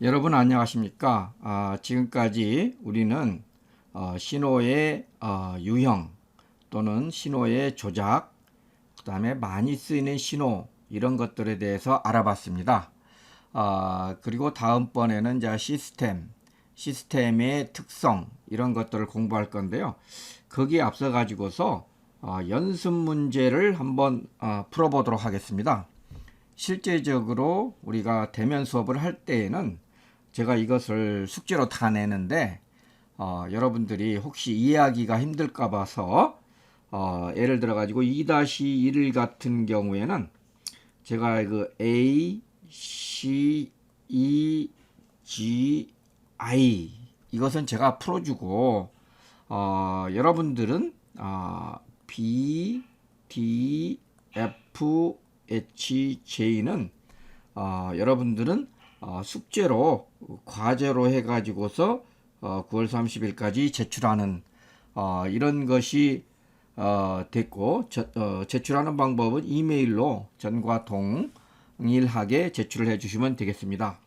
여러분 안녕하십니까? 지금까지 우리는 신호의 유형 또는 신호의 조작, 그 다음에 많이 쓰이는 신호 이런 것들에 대해서 알아봤습니다. 그리고 다음번에는 이제 시스템의 특성 이런 것들을 공부할 건데요. 거기에 앞서 가지고서 연습 문제를 한번 풀어보도록 하겠습니다. 실제적으로 우리가 대면 수업을 할 때에는 제가 이것을 숙제로 다 내는데 여러분들이 혹시 이해하기가 힘들까 봐서 예를 들어 가지고 2-1 같은 경우에는 제가 그 A, C, E, G, I 이것은 제가 풀어주고 여러분들은 B, D, F, H, J는 여러분들은 숙제로 과제로 해가지고서 9월 30일까지 제출하는 이런 것이 됐고 제출하는 방법은 이메일로 전과 동일하게 제출을 해주시면 되겠습니다.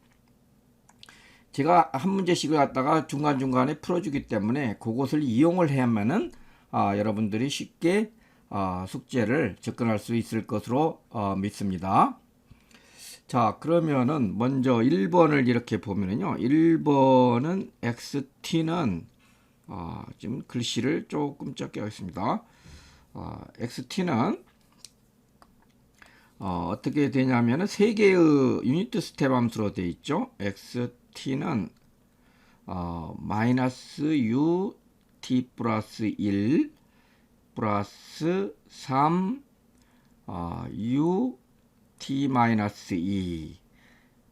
제가 한 문제씩을 갖다가 중간중간에 풀어주기 때문에 그것을 이용을 해야만은 여러분들이 쉽게 숙제를 접근할 수 있을 것으로 믿습니다. 자, 그러면은 먼저 1번을 이렇게 보면은요. 1번은 XT는 지금 글씨를 조금 적게 하겠습니다. XT는 어떻게 되냐면은 세 개의 유니트 스텝 함수로 되어 있죠. XT는 마이너스 UT 플러스 1 플러스 3 U t 마이너스 2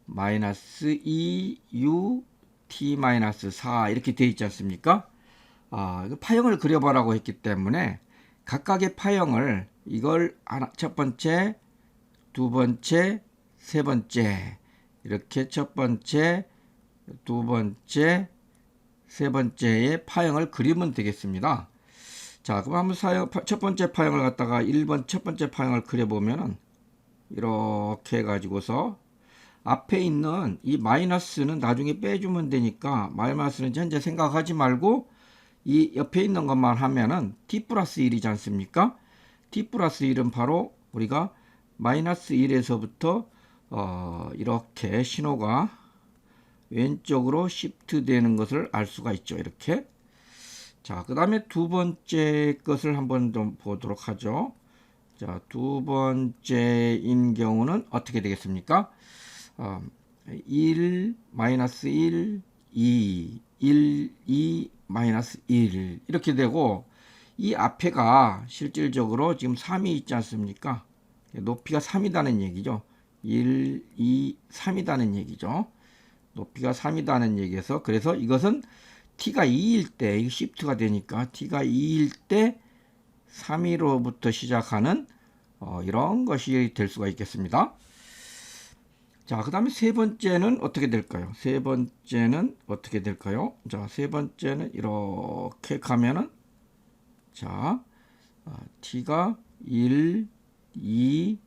마이너스 2u t 마이너스 4 이렇게 되어 있지 않습니까? 파형을 그려보라고 했기 때문에 각각의 파형을 이걸 첫 번째, 두 번째, 세 번째 이렇게 첫 번째, 두 번째, 세 번째의 파형을 그리면 되겠습니다. 자, 그럼 한번 첫 번째 파형을 갖다가 1번 첫 번째 파형을 그려보면은 이렇게 해가지고서 앞에 있는 이 마이너스는 나중에 빼주면 되니까 마이너스는 현재 생각하지 말고 이 옆에 있는 것만 하면은 t 플러스 1이지 않습니까? t 플러스 1은 바로 우리가 마이너스 1에서부터 이렇게 신호가 왼쪽으로 시프트 되는 것을 알 수가 있죠. 이렇게. 자, 그 다음에 두 번째 것을 한번 좀 보도록 하죠. 자, 두 번째인 경우는 어떻게 되겠습니까? 1, 마이너스 1, 2, 1, 2, 마이너스 1 이렇게 되고 이 앞에가 실질적으로 지금 3이 있지 않습니까? 높이가 3이다는 얘기죠. 1, 2, 3이다는 얘기죠. 높이가 3이다는 얘기에서 그래서 이것은 t가 2일 때 시프트가 되니까 t가 2일 때 3위로부터 시작하는 이런 것이 될 수가 있겠습니다. 자, 그 다음에 세 번째는 어떻게 될까요? 세 번째는 어떻게 될까요? 자, 세 번째는 이렇게 가면은 자, t가 1, 2,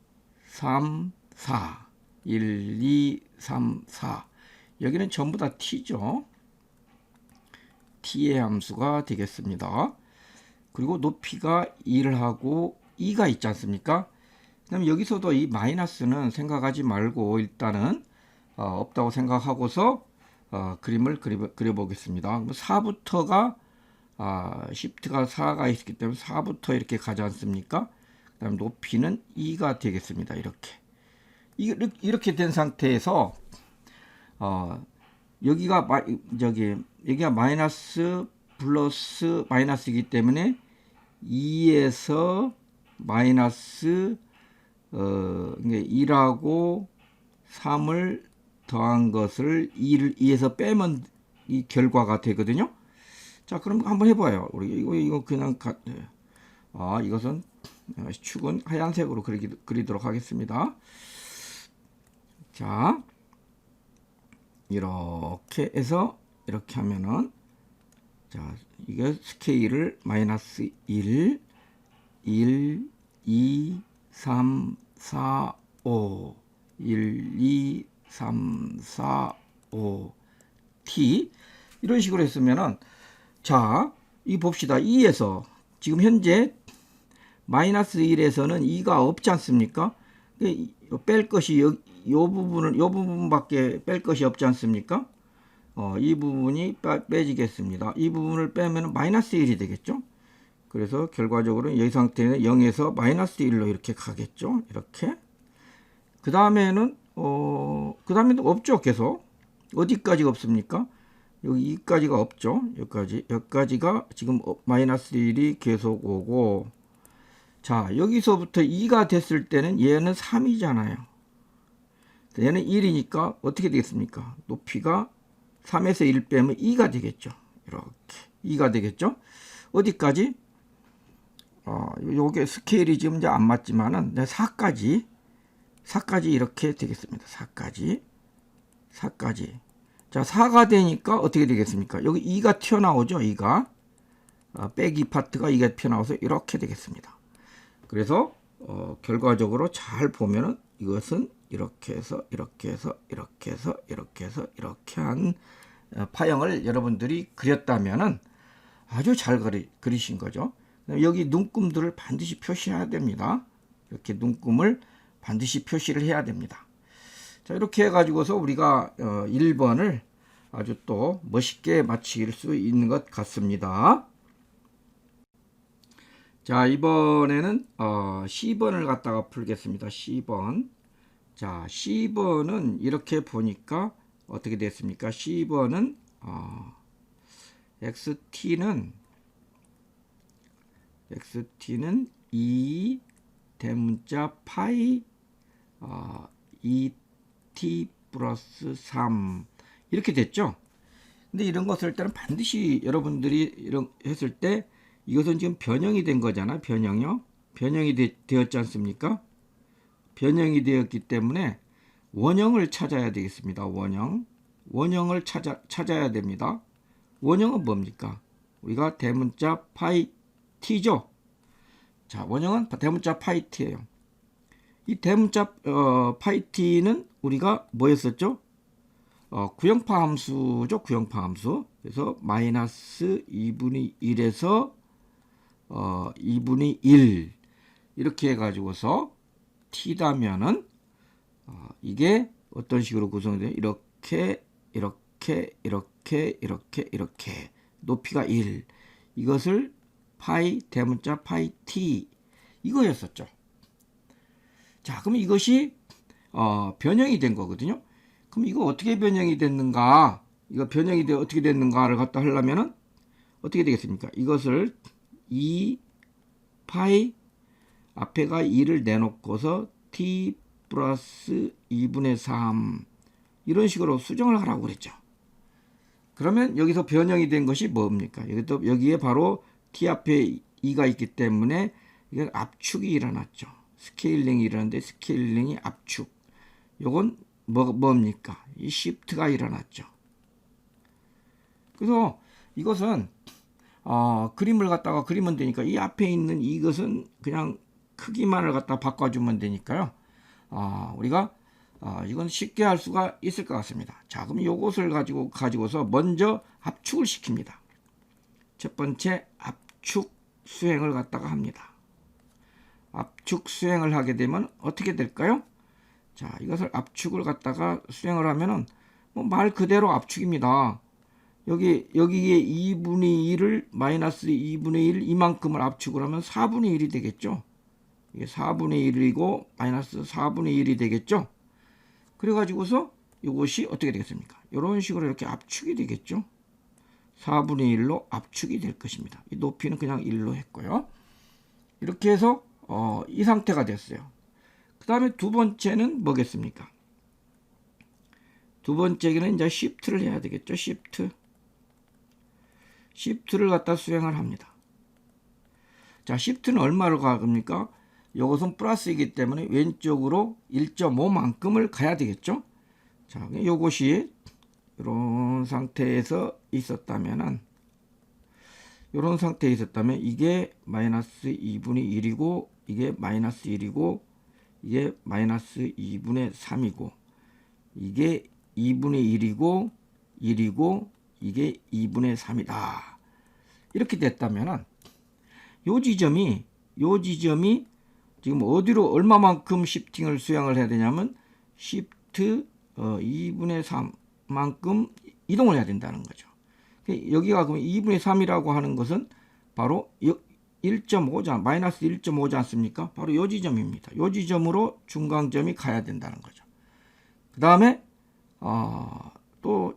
3, 4 1, 2, 3, 4 여기는 전부 다 t죠. t의 함수가 되겠습니다. 그리고 높이가 1하고 2가 있지 않습니까? 그 다음에 여기서도 이 마이너스는 생각하지 말고 일단은 없다고 생각하고서 그림을 그려보겠습니다. 4부터가 시프트가 4가 있기 때문에 4부터 이렇게 가지 않습니까? 그 다음에 높이는 2가 되겠습니다. 이렇게 된 상태에서 여기가 마이너스 플러스 마이너스이기 때문에 2에서 마이너스 1하고 3을 더한 것을 2에서 빼면 이 결과가 되거든요. 자, 그럼 한번 해봐요. 우리 이거 그냥 이것은 축은 하얀색으로 그리도록 하겠습니다. 자, 이렇게 해서 이렇게 하면은, 자, 이게 스케일을 마이너스 1, 1, 2, 3, 4, 5, 1, 2, 3, 4, 5, t 이런 식으로 했으면은, 자, 이 봅시다. 2에서 지금 현재 마이너스 1에서는 2가 없지 않습니까? 뺄 것이 요 부분밖에 뺄 것이 없지 않습니까? 이 부분이 빼지겠습니다. 이 부분을 빼면 마이너스 1이 되겠죠? 그래서 결과적으로 이 상태는 0에서 마이너스 1로 이렇게 가겠죠? 이렇게. 그 다음에는 그 다음에도 없죠? 계속. 어디까지가 없습니까? 여기 2까지가 없죠? 여기까지가 지금 마이너스 1이 계속 오고, 자, 여기서부터 2가 됐을 때는 얘는 3이잖아요. 얘는 1이니까 어떻게 되겠습니까? 높이가 3에서 1 빼면 2가 되겠죠. 이렇게 2가 되겠죠. 어디까지? 요게 스케일이 지금 이제 안 맞지만은 4까지 이렇게 되겠습니다. 4까지. 자, 4가 되니까 어떻게 되겠습니까? 여기 2가 튀어나오죠. 2가 빼기 파트가 2가 튀어나와서 이렇게 되겠습니다. 그래서 결과적으로 잘 보면은 이것은 이렇게 해서 이렇게 한 파형을 여러분들이 그렸다면은 아주 잘 그리신 거죠. 여기 눈금들을 반드시 표시해야 됩니다. 이렇게 눈금을 반드시 표시를 해야 됩니다. 자, 이렇게 해가지고서 우리가 1번을 아주 또 멋있게 마칠 수 있는 것 같습니다. 자, 이번에는 C번을 갖다가 풀겠습니다. C번. 자, C번은 이렇게 보니까 어떻게 됐습니까? C번은 XT는 2 대문자 파이 2t 플러스 3 이렇게 됐죠. 근데 이런 거 쓸 때는 반드시 여러분들이 이런 했을 때 이것은 지금 변형이 된 거잖아요. 변형이요. 변형이 되었지 않습니까? 변형이 되었기 때문에 원형을 찾아야 되겠습니다. 원형을 찾아야 됩니다. 원형은 뭡니까? 우리가 대문자 파이 t죠. 자, 원형은 대문자 파이 t예요. 이 대문자 파이 t는 우리가 뭐 했었죠? 구형파 함수죠. 구형파 함수. 그래서 마이너스 2분의 1에서 2분의 1 이렇게 해가지고서 t다면은 이게 어떤 식으로 구성돼요? 이렇게 높이가 1 이것을 파이 대문자 파이 t 이거였었죠. 자, 그럼 이것이 변형이 된 거거든요. 그럼 이거 어떻게 변형이 됐는가? 이거 변형이 어떻게 됐는가를 갖다 하려면은 어떻게 되겠습니까? 이것을 2 파이 앞에가 2를 내놓고서 t 플러스 2분의 3 이런 식으로 수정을 하라고 그랬죠. 그러면 여기서 변형이 된 것이 뭡니까? 여기에 바로 t 앞에 2가 있기 때문에 이게 압축이 일어났죠. 스케일링이 일어났는데 스케일링이 압축. 요건 뭡니까? 이 시프트가 일어났죠. 그래서 이것은 그림을 갖다가 그리면 되니까 이 앞에 있는 이것은 그냥 크기만을 갖다 바꿔주면 되니까요. 우리가 이건 쉽게 할 수가 있을 것 같습니다. 자, 그럼 이것을 가지고서 먼저 압축을 시킵니다. 첫 번째 압축 수행을 갖다가 합니다. 압축 수행을 하게 되면 어떻게 될까요? 자, 이것을 압축을 갖다가 수행을 하면은 말 그대로 압축입니다. 여기에 2분의 1을 마이너스 2분의 1 이만큼을 압축을 하면 4분의 1이 되겠죠. 이게 4분의 1이고 마이너스 4분의 1이 되겠죠. 그래가지고서 이것이 어떻게 되겠습니까? 이런 식으로 이렇게 압축이 되겠죠. 4분의 1로 압축이 될 것입니다. 이 높이는 그냥 1로 했고요. 이렇게 해서 이 상태가 됐어요. 그 다음에 두 번째는 뭐겠습니까? 두 번째는 이제 시프트를 해야 되겠죠. 시프트를 갖다 수행을 합니다. 자, 시프트는 얼마로 갑니까? 이것은 플러스이기 때문에 왼쪽으로 1.5만큼을 가야 되겠죠. 자, 요것이 이런 상태에서 있었다면은, 이런 상태에 있었다면 이게 마이너스 2분의 1이고 이게 마이너스 1이고 이게 마이너스 2분의 3이고 이게 2분의 1이고 1이고 이게 2분의 3이다. 이렇게 됐다면은 요 지점이 지금 어디로 얼마만큼 시프팅을 수행을 해야 되냐면 시프트 2분의 3만큼 이동을 해야 된다는 거죠. 여기가 그럼 2분의 3이라고 하는 것은 바로 1.5자 마이너스 1.5지 않습니까? 바로 요 지점입니다. 요 지점으로 중간점이 가야 된다는 거죠. 그 다음에 또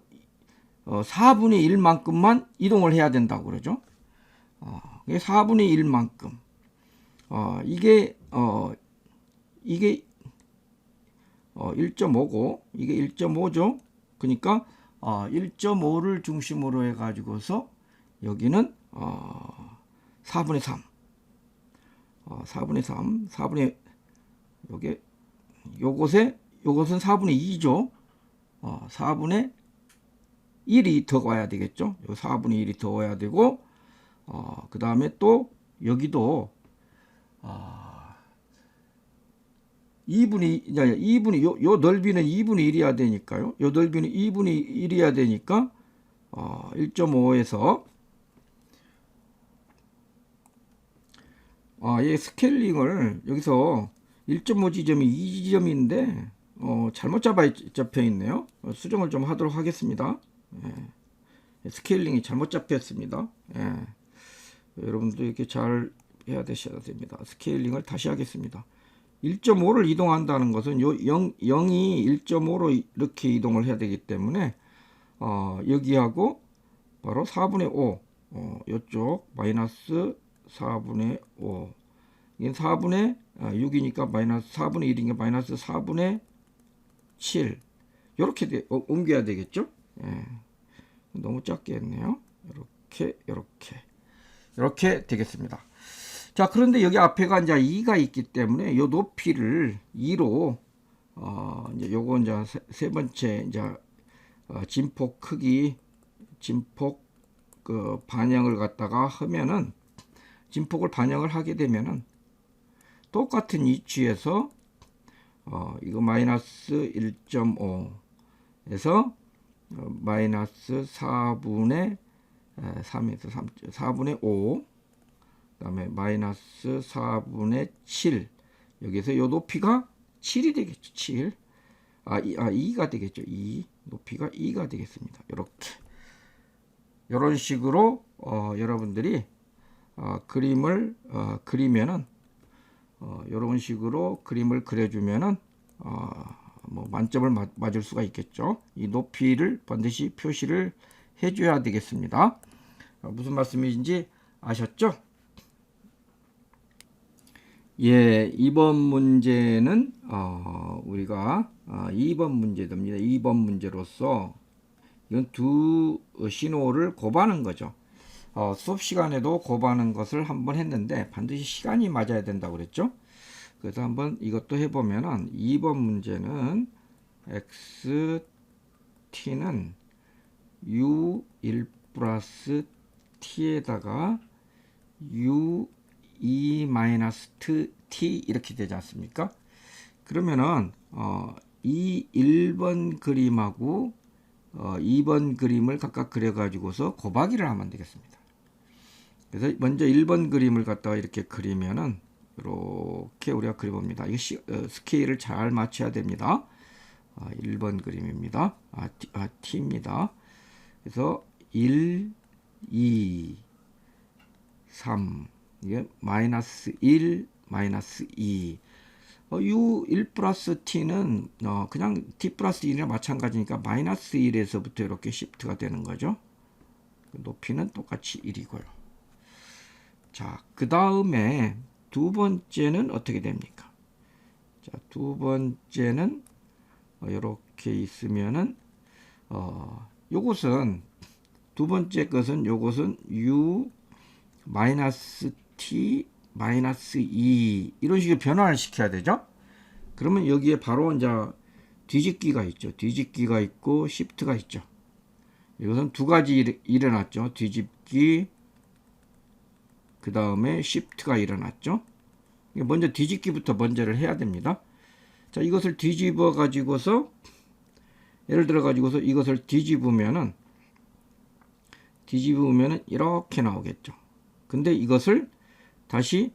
4분의 1만큼만 이동을 해야 된다고 그러죠. 4분의 1만큼 이게 1.5고 이게 1.5죠. 그러니까 1.5를 중심으로 해 가지고서 여기는 4분의 3 4분의 3 4분의 요것은 4분의 2죠. 4분의 1이 더 와야 되겠죠. 요 4분의 1이 더 와야 되고 그 다음에 또 여기도 2분의 요 넓이는 2분의 1이어야 되니까요. 요 넓이는 2분의 1이어야 되니까 1.5에서 이 스케일링을 여기서 1.5 지점이 2 지점인데 잘못 잡혀 있네요. 수정을 좀 하도록 하겠습니다. 스케일링이 잘못 잡혔습니다. 여러분도 이렇게 잘 해야 되셔야 됩니다. 스케일링을 다시 하겠습니다. 1.5를 이동한다는 것은 0이 1.5로 이렇게 이동을 해야 되기 때문에 여기하고 바로 4분의 5 이쪽 마이너스 4분의 5 이게 4분의 6이니까 마이너스 4분의 1이니까 마이너스 4분의 7 이렇게 옮겨야 되겠죠. 너무 작게 했네요. 이렇게 되겠습니다. 자, 그런데 여기 앞에가 이제 2가 있기 때문에 요 높이를 2로 이제 요거 이제 세 번째 이제 진폭 크기 진폭 그 반영을 갖다가 하면은 진폭을 반영을 하게 되면은 똑같은 위치에서 이거 마이너스 1.5에서 마이너스 4분의 3에서 4분의 5 그 다음에 마이너스 4분의 7 여기서 요 높이가 7이 되겠죠. 7 2가 되겠죠. 2 높이가 2가 되겠습니다. 이런 식으로 여러분들이 그림을 그리면은 이런 식으로 그림을 그려주면은 뭐 만점을 맞을 수가 있겠죠. 이 높이를 반드시 표시를 해줘야 되겠습니다. 무슨 말씀인지 아셨죠? 예, 이번 문제는 우리가 2번 문제입니다. 2번 문제로서 이건 두 신호를 곱하는 거죠. 수업 시간에도 곱하는 것을 한번 했는데 반드시 시간이 맞아야 된다고 그랬죠. 그래서 한번 이것도 해보면은 2번 문제는 xt는 u1 플러스 t에다가 u2 마이너스 t 이렇게 되지 않습니까? 그러면은 이 1번 그림하고 2번 그림을 각각 그려 가지고서 곱하기를 하면 되겠습니다. 그래서 먼저 1번 그림을 갖다가 이렇게 그리면은 이렇게 우리가 그려봅니다. 이거 스케일을 잘 맞춰야 됩니다. 1번 그림입니다. t입니다. 그래서 1, 2, 3 이게 마이너스 1, 마이너스 2 u1 플러스 t는 그냥 t 플러스 1이랑 마찬가지니까 마이너스 1에서부터 이렇게 시프트가 되는 거죠. 높이는 똑같이 1이고요. 자, 그 다음에 두 번째는 어떻게 됩니까? 자, 두 번째는 이렇게 있으면은 요것은 두 번째 것은 요것은 u 마이너스 t 마이너스 2 이런 식으로 변화를 시켜야 되죠. 그러면 여기에 바로 이제 뒤집기가 있죠. 뒤집기가 있고 시프트가 있죠. 이것은 두 가지 일어났죠. 뒤집기 그 다음에 시프트가 일어났죠. 먼저 뒤집기부터 먼저를 해야 됩니다. 자, 이것을 뒤집어 가지고서 예를 들어 가지고서 이것을 뒤집으면은 이렇게 나오겠죠. 근데 이것을 다시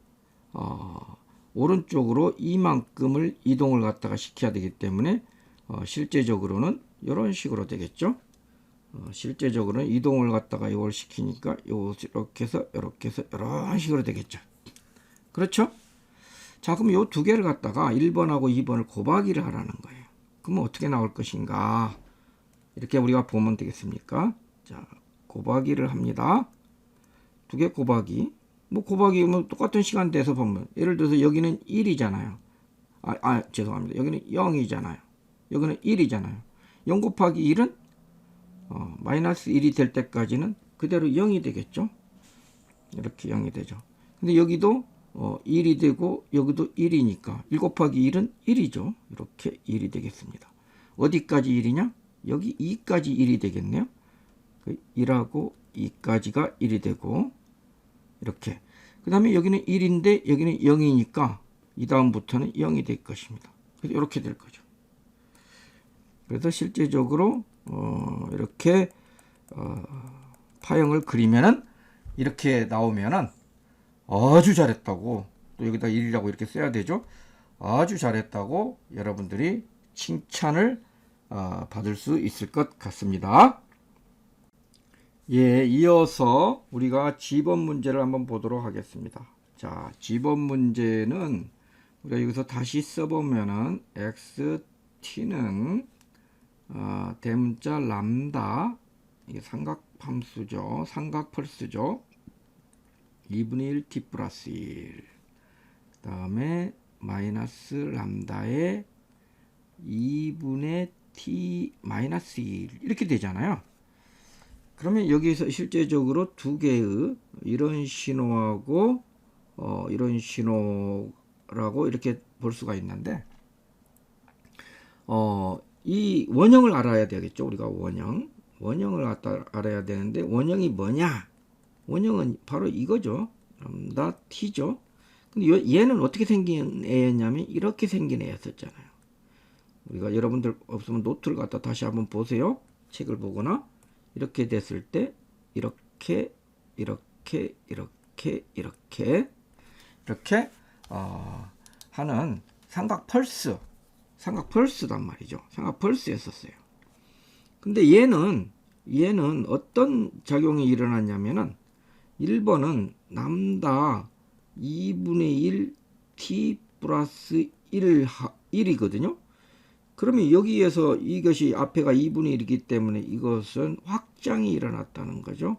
오른쪽으로 이만큼을 이동을 갖다가 시켜야 되기 때문에 실제적으로는 이런 식으로 되겠죠. 실제적으로는 이동을 갖다가 이걸 시키니까 이렇게 해서 이런 식으로 되겠죠. 그렇죠? 자, 그럼 요 두 개를 갖다가 1번하고 2번을 곱하기를 하라는 거예요. 그러면 어떻게 나올 것인가? 이렇게 우리가 보면 되겠습니까? 자, 곱하기를 합니다. 두 개 곱하기. 곱하기 똑같은 시간대에서 보면 예를 들어서 여기는 1이잖아요. 죄송합니다. 여기는 0이잖아요. 여기는 1이잖아요. 0 곱하기 1은 마이너스 1이 될 때까지는 그대로 0이 되겠죠. 이렇게 0이 되죠. 근데 여기도 1이 되고 여기도 1이니까 1 곱하기 1은 1이죠. 이렇게 1이 되겠습니다. 어디까지 1이냐? 여기 2까지 1이 되겠네요. 1하고 2까지가 1이 되고 이렇게. 그 다음에 여기는 1인데 여기는 0이니까 이 다음부터는 0이 될 것입니다. 그래서 이렇게 될 거죠. 그래서 실제적으로 이렇게 파형을 그리면은 이렇게 나오면은 아주 잘했다고, 또 여기다 1이라고 이렇게 써야 되죠. 아주 잘했다고 여러분들이 칭찬을 받을 수 있을 것 같습니다. 예, 이어서 우리가 지번 문제를 한번 보도록 하겠습니다. 자, 지번 문제는 우리가 여기서 다시 써보면은 xt는 대문자 람다, 이게 삼각함수죠. 삼각펄스죠. 2분의 1 t 플러스 1. 그 다음에 마이너스 람다에 2분의 t 마이너스 1. 이렇게 되잖아요. 그러면 여기서 실제적으로 두 개의 이런 신호하고 이런 신호라고 이렇게 볼 수가 있는데, 이 원형을 알아야 되겠죠. 우리가 원형을 알아야 되는데, 원형이 뭐냐? 원형은 바로 이거죠. 람다 t죠. 근데 얘는 어떻게 생긴 애였냐면 이렇게 생긴 애였었잖아요. 우리가 여러분들 없으면 노트를 갖다 다시 한번 보세요. 책을 보거나. 이렇게 됐을 때 이렇게 하는 삼각펄스단 말이죠. 삼각펄스였었어요. 근데 얘는 어떤 작용이 일어났냐면은 1번은 람다 2분의 1 t 플러스 1이거든요. 그러면 여기에서 이것이 앞에가 2분의 1이기 때문에 이것은 확장이 일어났다는 거죠.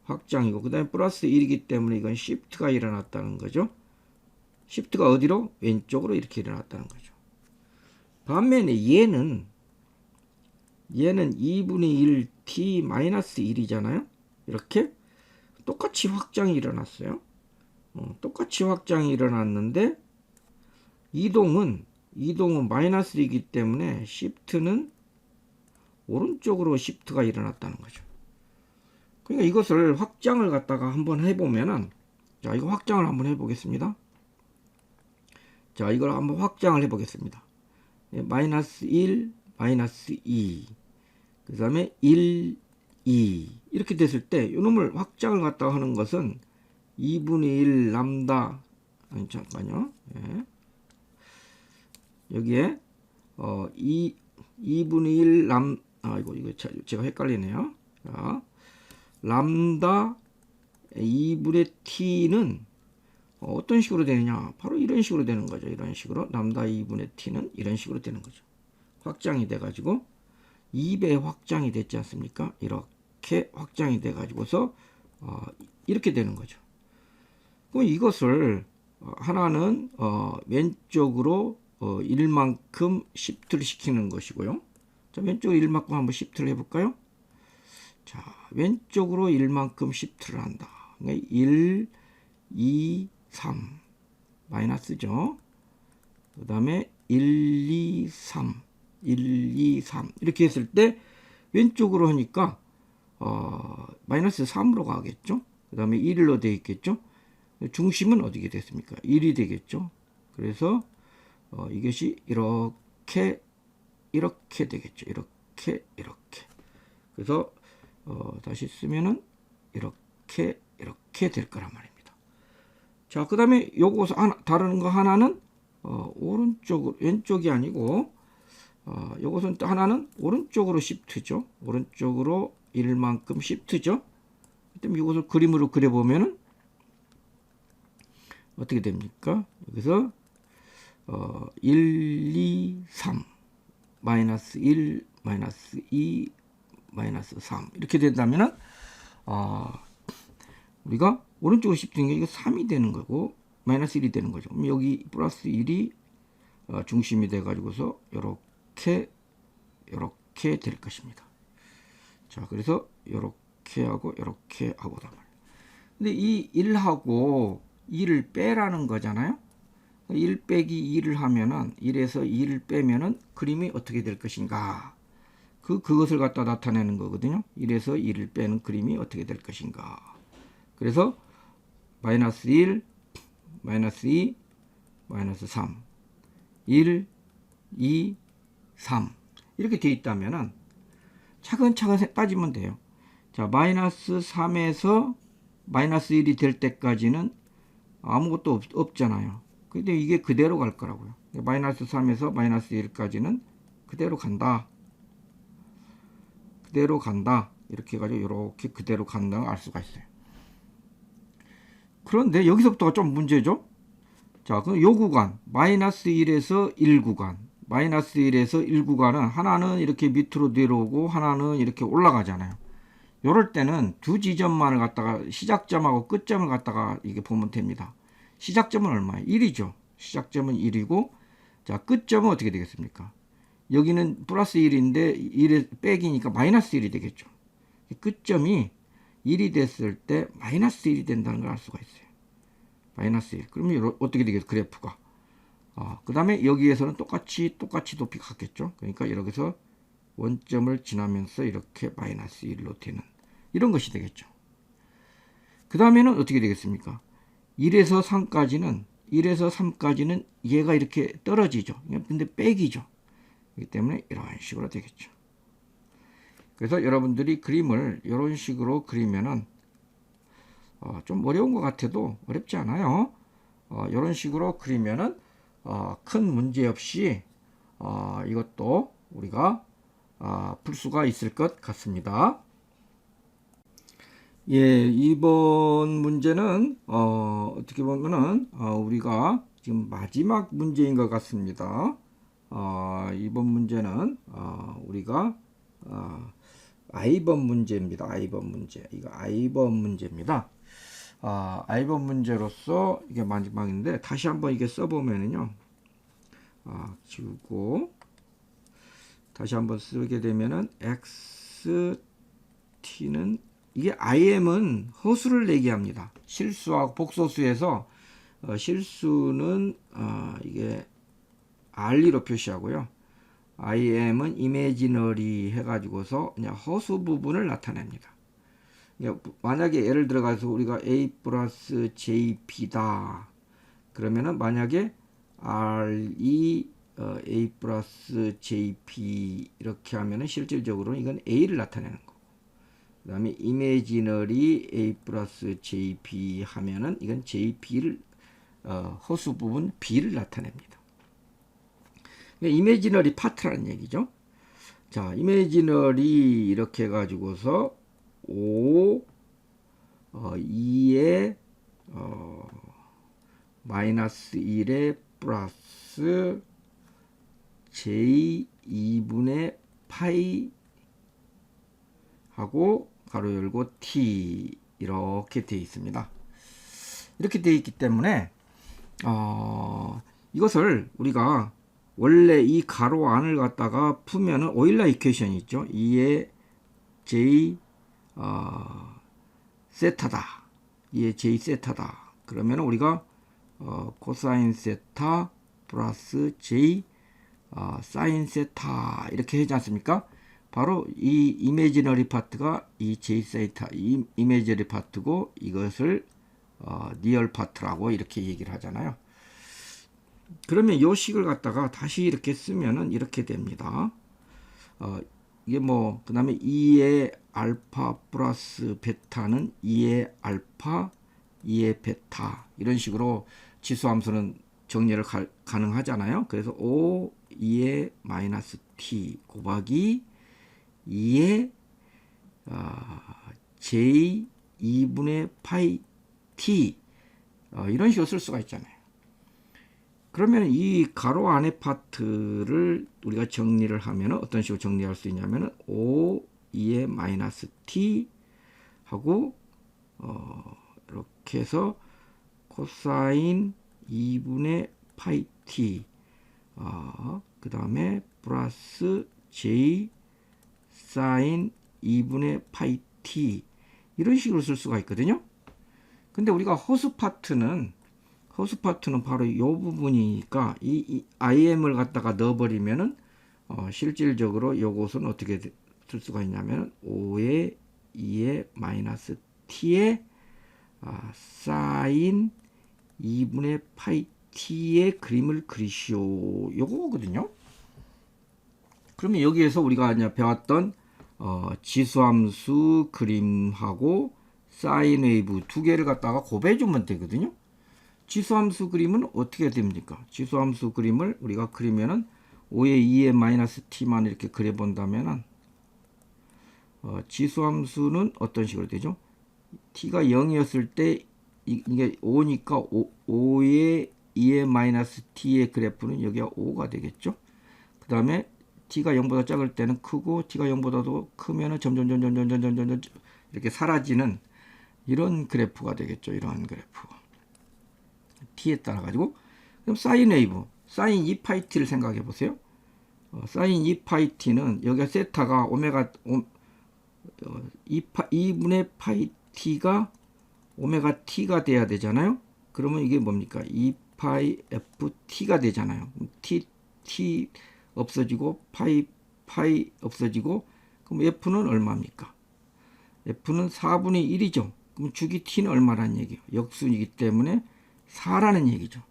확장이고, 그 다음에 플러스 1이기 때문에 이건 시프트가 일어났다는 거죠. 시프트가 어디로? 왼쪽으로 이렇게 일어났다는 거죠. 반면에 얘는 2분의 1 t 마이너스 1이잖아요. 이렇게 똑같이 확장이 일어났어요. 똑같이 확장이 일어났는데 이동은 마이너스이기 때문에 시프트는 오른쪽으로 시프트가 일어났다는 거죠. 그러니까 이것을 확장을 갖다가 한번 해보면은, 자, 이거 확장을 한번 해보겠습니다. 자, 이걸 한번 확장을 해보겠습니다. 마이너스 1, 마이너스 2, 그 다음에 1, 2 이렇게 됐을 때 이놈을 확장을 갖다가 하는 것은 2분의 1 람다, 잠깐요. 예. 여기에 2분의 1 이거 제가 헷갈리네요. 자, 람다 2분의 t는 어떤 식으로 되느냐? 바로 이런 식으로 되는 거죠. 이런 식으로 람다 2분의 t는 이런 식으로 되는 거죠. 확장이 돼 가지고 2배 확장이 됐지 않습니까? 이렇게 확장이 돼 가지고서 이렇게 되는 거죠. 그럼 이것을 하나는 왼쪽으로 1만큼 시프트를 시키는 것이고요. 자, 왼쪽으로 1만큼 한번 시프트를 해볼까요? 자, 왼쪽으로 1만큼 시프트를 한다. 그러니까 1, 2, 3 마이너스죠. 그 다음에 1, 2, 3 1, 2, 3 이렇게 했을 때 왼쪽으로 하니까 마이너스 3으로 가겠죠. 그 다음에 1로 되어 있겠죠. 중심은 어디게 됐습니까? 1이 되겠죠. 그래서 이것이 이렇게 되겠죠. 이렇게. 그래서 다시 쓰면은 이렇게 될 거란 말입니다. 자, 그 다음에 요거 다른 거 하나는 오른쪽으로, 왼쪽이 아니고 요것은 또 하나는 오른쪽으로 시프트죠. 오른쪽으로 1만큼 시프트죠. 그럼 이것을 그림으로 그려보면은 어떻게 됩니까? 여기서 1, 2, 3 마이너스 1, 마이너스 2, 마이너스 3 이렇게 된다면은 우리가 오른쪽으로 시프트인 게 이거 3이 되는 거고 마이너스 1이 되는 거죠. 그럼 여기 플러스 1이 중심이 돼 가지고서 이렇게 될 것입니다. 자, 그래서 이렇게 하고 다 말이에요. 근데 이 1하고 2를 빼라는 거잖아요. 1 빼기 2를 하면은 1에서 2를 빼면은 그림이 어떻게 될 것인가? 그것을 갖다 나타내는 거거든요. 1에서 2를 빼는 그림이 어떻게 될 것인가? 그래서 마이너스 1, 마이너스 2, 마이너스 3, 1, 2, 3 이렇게 되어 있다면은 차근차근 따지면 돼요. 자, 마이너스 3에서 마이너스 1이 될 때까지는 아무것도 없잖아요. 근데 이게 그대로 갈 거라고요. 마이너스 3에서 마이너스 1까지는 그대로 간다. 이렇게 해가지고 이렇게 그대로 간다는 걸 알 수가 있어요. 그런데 여기서부터가 좀 문제죠. 자, 그럼 요 구간 마이너스 1에서 1 구간 마이너스 1에서 1 구간은 하나는 이렇게 밑으로 내려오고 하나는 이렇게 올라가잖아요. 요럴 때는 두 지점만을 갖다가 시작점하고 끝점을 갖다가 이게 보면 됩니다. 시작점은 얼마예요? 1이죠. 시작점은 1이고 자, 끝점은 어떻게 되겠습니까? 여기는 플러스 1인데 1에 빼기니까 마이너스 1이 되겠죠. 끝점이 1이 됐을 때 마이너스 1이 된다는 걸 알 수가 있어요. 마이너스 1. 그러면 어떻게 되겠어요? 그래프가. 그 다음에 여기에서는 똑같이 높이 갔겠죠. 그러니까 여기서 원점을 지나면서 이렇게 마이너스 1로 되는 이런 것이 되겠죠. 그 다음에는 어떻게 되겠습니까? 1에서 3까지는 얘가 이렇게 떨어지죠. 근데 빼기죠. 그렇기 때문에 이런 식으로 되겠죠. 그래서 여러분들이 그림을 이런 식으로 그리면은 좀 어려운 것 같아도 어렵지 않아요. 이런 식으로 그리면은 큰 문제 없이 이것도 우리가 풀 수가 있을 것 같습니다. 예, 이번 문제는 어떻게 보면은 우리가 지금 마지막 문제인 것 같습니다. 이번 문제는 우리가 I번 문제입니다. I번 문제. 이거 I번 문제입니다. I번 문제로서 이게 마지막인데 다시 한번 이게 써보면은요. 지우고 다시 한번 쓰게 되면은 XT는 이게 IM은 허수를 내게 합니다. 실수하고 복소수에서 실수는 이게 R로 표시하고요. IM은 imaginary 해가지고서 그냥 허수 부분을 나타냅니다. 만약에 예를 들어가서 우리가 A 플러스 JP다. 그러면은 만약에 RE A 플러스 JP 이렇게 하면은 실질적으로 이건 A를 나타내는 거고. 그 다음에 imaginary A 플러스 JP 하면은 이건 JP를 허수 부분 B를 나타냅니다. 이미지너리 파트라는 얘기죠. 자, 이미지너리 이렇게 해가지고서 5 2에 마이너스 1에 플러스 j 2분의 파이 하고 가로 열고 t 이렇게 되어 있습니다. 이렇게 되어 있기 때문에 이것을 우리가 원래 이 가로 안을 갖다가 풀면은 오일러 이퀘이션이 있죠. 2의 j 세타다. 2의 j 세타다. 그러면 우리가 코사인 세타 플러스 j 사인 세타 이렇게 하지 않습니까? 바로 이 이미지너리 파트가 이 j 세타 이 이미지너리 파트고 이것을 리얼 파트라고 이렇게 얘기를 하잖아요. 그러면 요 식을 갖다가 다시 이렇게 쓰면은 이렇게 됩니다. 이게 뭐 그 다음에 2의 알파 플러스 베타는 2의 알파 2의 베타 이런 식으로 지수함수는 정리를 가능하잖아요. 그래서 5 2의 마이너스 t 곱하기 2의 j 2분의 파이 t 이런 식으로 쓸 수가 있잖아요. 그러면 이 가로 안의 파트를 우리가 정리를 하면 어떤 식으로 정리할 수 있냐면 5 2의 마이너스 t 하고 이렇게 해서 코사인 2분의 파이 t 그 다음에 플러스 j 사인 2분의 파이 t 이런 식으로 쓸 수가 있거든요. 근데 우리가 허수 파트는 바로 이 부분이니까 이 im을 갖다가 넣어버리면은 실질적으로 요것은 어떻게 쓸 수가 있냐면 5의 2의 마이너스 t의 사인 2분의 파이 t의 그림을 그리시오 요거거든요. 그러면 여기에서 우리가 이제 배웠던 지수함수 그림하고 사인 웨이브 두 개를 갖다가 곱해주면 되거든요. 지수함수 그림은 어떻게 됩니까? 지수함수 그림을 우리가 그리면은 5의 2의 마이너스 t만 이렇게 그려본다면은 지수함수는 어떤 식으로 되죠? t가 0이었을 때 이게 5니까 5의 2의 마이너스 t의 그래프는 여기가 5가 되겠죠? 그 다음에 t가 0보다 작을 때는 크고 t가 0보다도 크면은 점점 이렇게 사라지는 이런 그래프가 되겠죠. 이런 그래프. t에 따라 가지고 그럼 사인 웨이브 사인 2파이 t를 생각해 보세요. 사인 2파이 t는 여기가 세타가 오메가 2분의 파이 t가 오메가 t가 돼야 되잖아요. 그러면 이게 뭡니까? 2파이 ft가 되잖아요. t 없어지고 파이 없어지고 그럼 f는 얼마입니까? f는 4분의 1이죠. 그럼 주기 t는 얼마라는 얘기예요? 역순이기 때문에 4라는 얘기죠.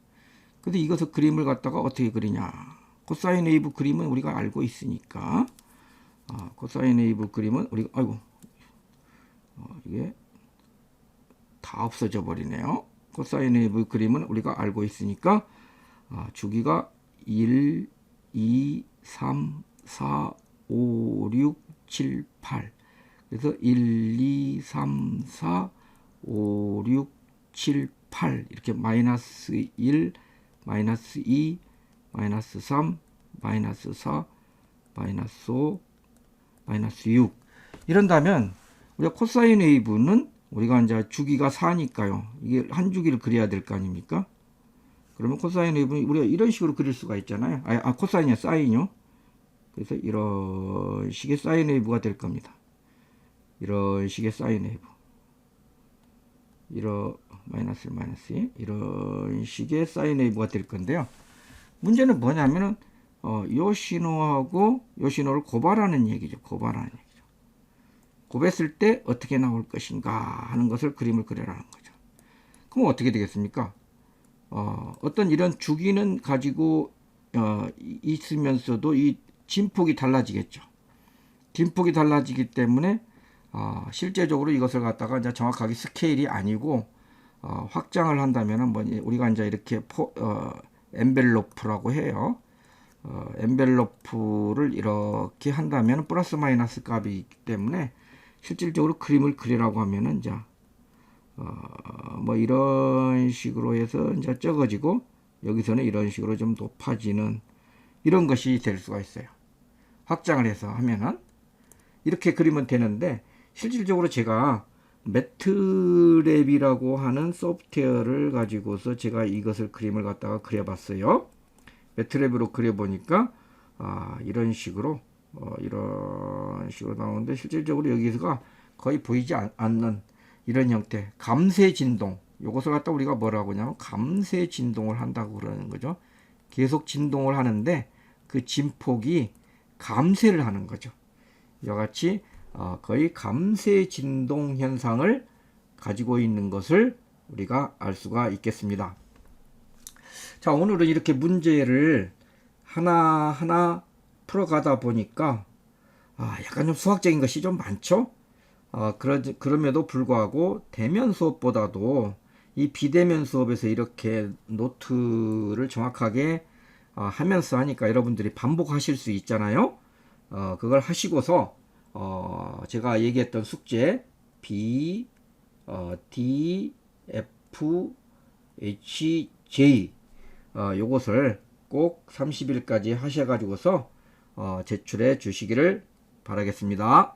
근데 이것을 그림을 갖다가 어떻게 그리냐? 코사인 웨이브 그림은 우리가 알고 있으니까 코사인 웨이브 그림은 우리가 이게 다 없어져 버리네요. 코사인 웨이브 그림은 우리가 알고 있으니까 주기가 1, 2, 3, 4, 5, 6, 7, 8 그래서 1, 2, 3, 4, 5, 6, 7, 8 이렇게 마이너스 1, 마이너스 2, 마이너스 3, 마이너스 4, 마이너스 5, 마이너스 6 이런다면 우리가 코사인 웨이브는 우리가 이제 주기가 4니까요. 이게 한 주기를 그려야 될 거 아닙니까? 그러면 코사인 웨이브는 우리가 이런 식으로 그릴 수가 있잖아요. 코사인이야 사인이요. 그래서 이런 식의 사인 웨이브가 될 겁니다. 이런 식의 사인 웨이브. 이런 마이너스 이런 식의 사인 웨이브가 될 건데요. 문제는 뭐냐면은 요 신호하고 요 신호를 곱하라는 얘기죠. 곱했을 때 어떻게 나올 것인가 하는 것을 그림을 그려라는 거죠. 그럼 어떻게 되겠습니까? 어떤 이런 주기는 가지고 있으면서도 이 진폭이 달라지겠죠. 진폭이 달라지기 때문에 실제적으로 이것을 갖다가 이제 정확하게 스케일이 아니고 확장을 한다면은 뭐 우리가 이제 이렇게 엔벨로프라고 해요. 엔벨로프를 이렇게 한다면 플러스 마이너스 값이 있기 때문에 실질적으로 그림을 그리라고 하면은 이제 뭐 이런 식으로 해서 이제 적어지고 여기서는 이런 식으로 좀 높아지는 이런 것이 될 수가 있어요. 확장을 해서 하면은 이렇게 그리면 되는데 실질적으로 제가 매트랩이라고 하는 소프트웨어를 가지고서 제가 이것을 그림을 갖다가 그려봤어요. 매트랩으로 그려보니까 이런 식으로 나오는데 실질적으로 여기서가 거의 보이지 않는 이런 형태 감쇄 진동, 요것을 갖다 우리가 뭐라고 하냐면 감쇄 진동을 한다고 그러는 거죠. 계속 진동을 하는데 그 진폭이 감쇄를 하는 거죠. 이와 같이 거의 감쇄 진동 현상을 가지고 있는 것을 우리가 알 수가 있겠습니다. 자, 오늘은 이렇게 문제를 하나하나 풀어가다 보니까 약간 좀 수학적인 것이 좀 많죠. 그럼에도 불구하고 대면 수업보다도 이 비대면 수업에서 이렇게 노트를 정확하게 하면서 하니까 여러분들이 반복하실 수 있잖아요. 그걸 하시고서 제가 얘기했던 숙제 B, D, F, H, J 요것을 꼭 30일까지 하셔가지고서 제출해 주시기를 바라겠습니다.